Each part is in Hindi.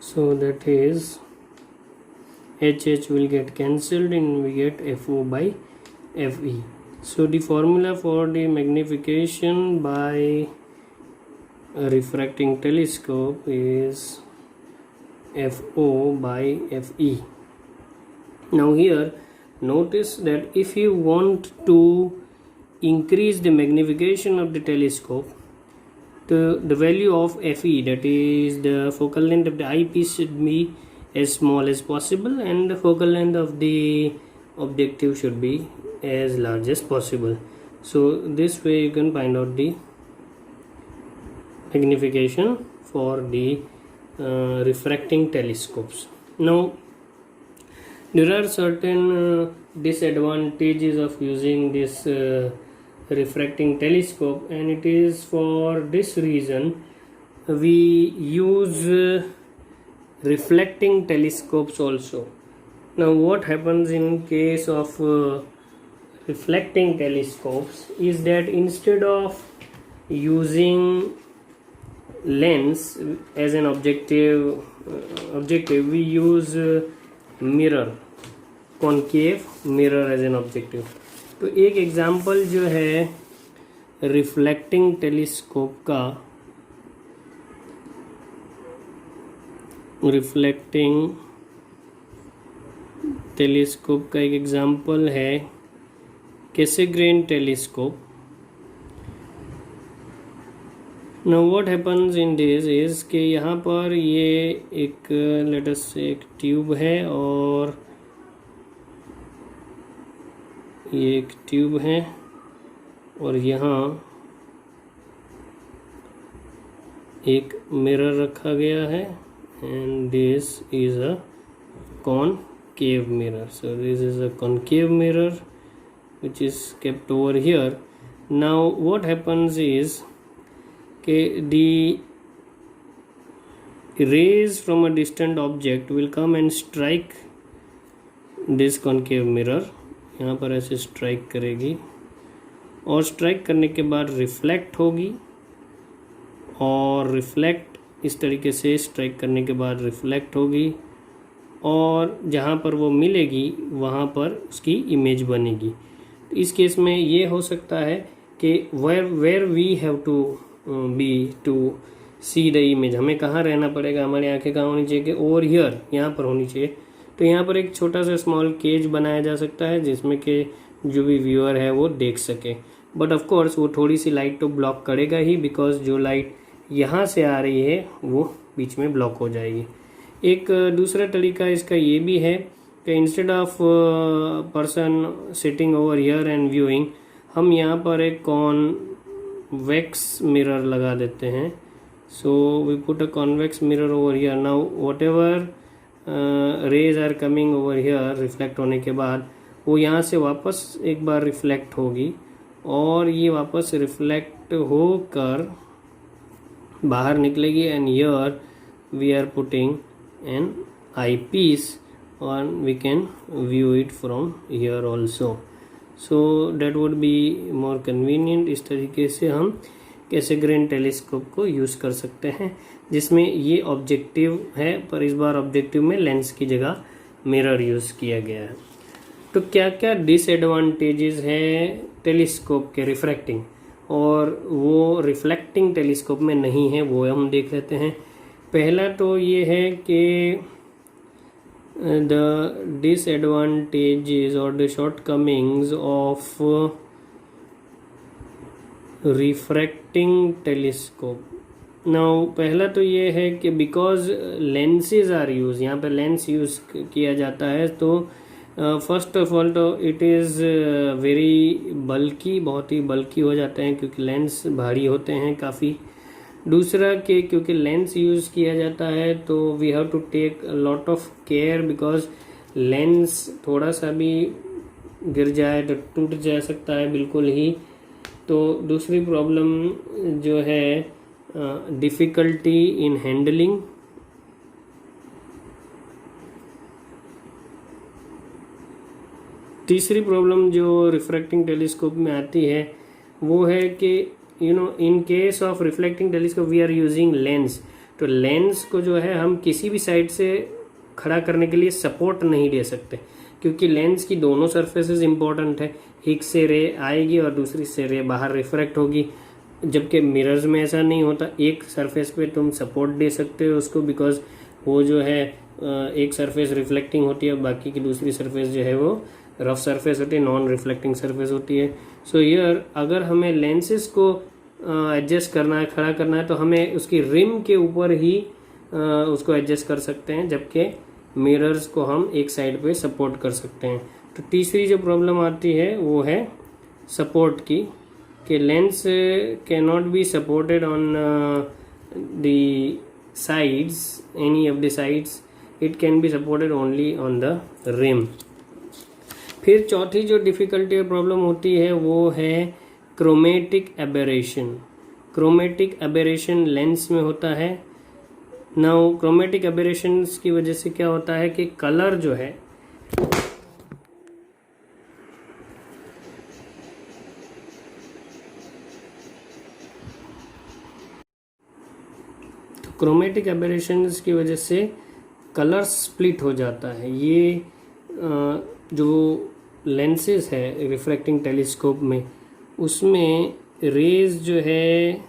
So that is HH will get cancelled and we get FO by FE. So the formula for the magnification by a refracting telescope is FO by FE. Now here notice that if you want to increase the magnification of the telescope to the value of FE, that is the focal length of the eyepiece should be as small as possible and the focal length of the objective should be as large as possible. So this way you can find out the magnification for the refracting telescopes. Now there are certain disadvantages of using this refracting telescope, and it is for this reason we use reflecting telescopes also. Now what happens in case of reflecting telescopes is that instead of using lens as an objective we use mirror, concave mirror as an objective. तो एक एग्जांपल जो है रिफ्लेक्टिंग टेलीस्कोप का, रिफ्लेक्टिंग टेलीस्कोप का एक एग्जांपल है कैसेग्रेन telescope. Now what happens in this is कि यहाँ पर ये एक लेटस से एक ट्यूब है और ये एक ट्यूब है और यहाँ एक मिरर रखा गया है and this is a concave mirror. So this is a concave mirror which is kept over here. Now what happens is the rays from a distant object will come and strike this concave mirror. यहाँ पर ऐसे स्ट्राइक करेगी और स्ट्राइक करने के बाद रिफ्लेक्ट होगी और रिफ्लेक्ट इस तरीके से स्ट्राइक करने के बाद रिफ्लेक्ट होगी और जहाँ पर वो मिलेगी वहाँ पर उसकी इमेज बनेगी. तो इस केस में ये हो सकता है कि where we have to be to see the image, हमें कहाँ रहना पड़ेगा, हमारी आंखें कहाँ होनी चाहिए कि ओवर हियर यहाँ पर होनी चाहिए. तो यहाँ पर एक छोटा सा स्मॉल केज बनाया जा सकता है जिसमें कि जो भी व्यूअर है वो देख सके. बट ऑफ कोर्स वो थोड़ी सी लाइट तो ब्लॉक करेगा ही, बिकॉज जो लाइट यहाँ से आ रही है वो बीच में ब्लॉक हो जाएगी. एक दूसरा तरीका इसका ये भी है कि instead of person sitting over here and viewing, हम यहाँ पर एक कॉन्वेक्स मिरर लगा देते हैं. So we put a convex mirror over here. Now whatever rays are coming over here, reflect होने के बाद वो यहाँ से वापस एक बार रिफ्लेक्ट होगी और ये वापस रिफ्लेक्ट होकर बाहर निकलेगी and here we are putting an eyepiece and we can view it from here also. So that would be more convenient. इस तरीके से हम कैसेग्रेन टेलीस्कोप को यूज़ कर सकते हैं जिसमें ये ऑब्जेक्टिव है, पर इस बार ऑब्जेक्टिव में लेंस की जगह मिरर यूज़ किया गया है. तो क्या क्या डिसएडवांटेजेस हैं टेलीस्कोप के रिफ्रैक्टिंग और वो रिफ्लेक्टिंग टेलीस्कोप में नहीं है, वो हम देख लेते हैं. पहला तो ये है कि the disadvantages or the shortcomings of refracting telescope. Now पहला तो ये है कि because lenses are used, यहाँ पे लेंस यूज़ किया जाता है, तो फर्स्ट ऑफ ऑल तो इट इज़ वेरी बल्की, बहुत ही बल्की हो जाते हैं क्योंकि लेंस भारी होते हैं काफ़ी. दूसरा कि क्योंकि लेंस यूज़ किया जाता है तो we have to take a lot of care, because lens थोड़ा सा भी गिर जाए तो टूट जा सकता है बिल्कुल ही. तो दूसरी प्रॉब्लम जो है डिफ़िकल्टी इन हैंडलिंग. तीसरी प्रॉब्लम जो रिफ्रैक्टिंग टेलीस्कोप में आती है वो है कि in case of reflecting telescope we are using lens. तो लेंस को जो है हम किसी भी साइड से खड़ा करने के लिए सपोर्ट नहीं दे सकते, क्योंकि लेंस की दोनों सरफेसेस इंपॉर्टेंट है। एक से रे आएगी और दूसरी से रे बाहर रिफ्रैक्ट होगी, जबकि मिरर्स में ऐसा नहीं होता। एक सरफेस पे तुम सपोर्ट दे सकते हो उसको, बिकॉज वो जो है एक सरफेस रिफ्लेक्टिंग होती है, बाकी की दूसरी सरफेस जो है वो रफ सरफेस होती है, नॉन रिफ्लेक्टिंग सरफेस होती है। सो हियर अगर हमें लेंसेज को एडजस्ट करना है, खड़ा करना है, तो हमें उसकी रिम के ऊपर ही उसको एडजस्ट कर सकते हैं, जबकि मिरर्स को हम एक साइड पे सपोर्ट कर सकते हैं। तो तीसरी जो प्रॉब्लम आती है वो है सपोर्ट की, कि lens can not be supported on the sides, any of the sides, it can be supported only on the rim. फिर चौथी जो डिफिकल्टी और प्रॉब्लम होती है वो है chromatic aberration. Chromatic aberration lens में होता है। नाउ क्रोमेटिक एबेरेशन की वजह से क्या होता है कि कलर जो है क्रोमेटिक एबेरेशंस की वजह से कलर स्प्लिट हो जाता है। ये जो लेंसेज है रिफ्रैक्टिंग टेलीस्कोप में, उसमें रेज जो है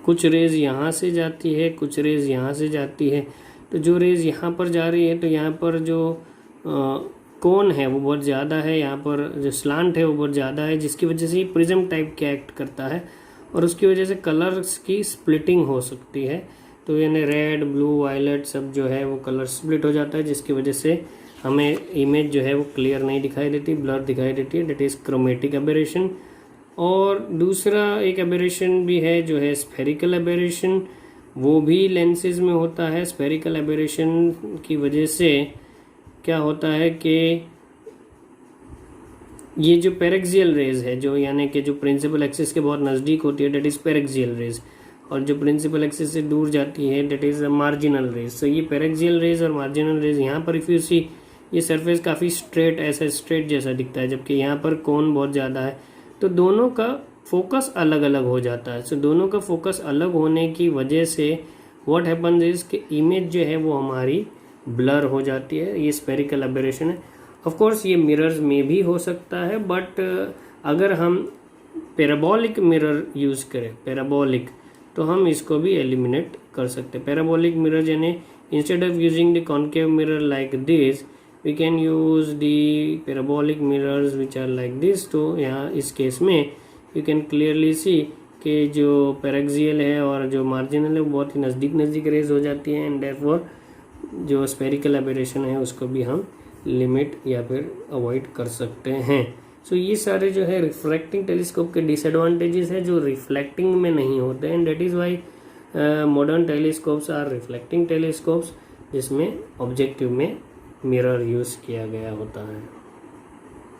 कुछ रेज यहाँ से जाती है, कुछ रेज यहाँ से जाती है। तो जो रेज यहाँ पर जा रही है, तो यहाँ पर जो कोन है वो बहुत ज़्यादा है, यहाँ पर जो स्लांट है वो बहुत ज़्यादा है, जिसकी वजह से ये प्रिज्म टाइप के एक्ट करता है और उसकी वजह से कलर्स की स्प्लिटिंग हो सकती है। तो यानी रेड, ब्लू, वायलेट सब जो है वो कलर स्प्लिट हो जाता है, जिसकी वजह से हमें इमेज जो है वो क्लियर नहीं दिखाई देती, ब्लर दिखाई देती है। That is chromatic aberration. और दूसरा एक एबेरेशन भी है जो है स्फेरिकल एबेरेशन, वो भी लेंसेज में होता है। स्फेरिकल एबेरेशन की वजह से क्या होता है कि ये जो पेरेक्सियल रेज है, जो यानी कि जो प्रिंसिपल एक्सिस के बहुत नज़दीक होती है, डेट इज़ पेरेक्सियल रेज, और जो प्रिंसिपल एक्सिस से दूर जाती है डेट इज़ मार्जिनल रेज। सो ये पेरेक्सियल रेज और मार्जिनल रेज, यहाँ पर इफ यू सी ये सरफेस काफ़ी स्ट्रेट, ऐसा स्ट्रेट जैसा दिखता है, जबकि यहाँ पर कोन बहुत ज़्यादा है, तो दोनों का फोकस अलग अलग हो जाता है। सो दोनों का फोकस अलग होने की वजह से व्हाट हैपन्स इज कि इमेज जो है वो हमारी ब्लर हो जाती है। ये स्फेरिकल एबेरेशन है। ऑफ कोर्स ये मिरर्स में भी हो सकता है, बट अगर हम पैराबोलिक मिरर यूज़ करें, पैराबोलिक, तो हम इसको भी एलिमिनेट कर सकते हैं। पैराबोलिक मिरर यानी instead of using the concave mirror like this, we can use the parabolic mirrors which are like this. तो यहाँ इस केस में यू कैन क्लियरली सी कि जो पैरेक्सियल है और जो मार्जिनल है वो बहुत ही नज़दीक रेज हो जाती है, एंड देयरफॉर जो स्फेरिकल एबेरेशन है उसको भी हम लिमिट या फिर अवॉइड कर सकते हैं। सो ये सारे जो है रिफ्रैक्टिंग टेलीस्कोप के डिसएडवांटेजेस है जो रिफ्लेक्टिंग में नहीं होते हैं, and that is why modern telescopes are reflecting telescopes, जिसमें ऑब्जेक्टिव में मिरर यूज़ किया गया होता है।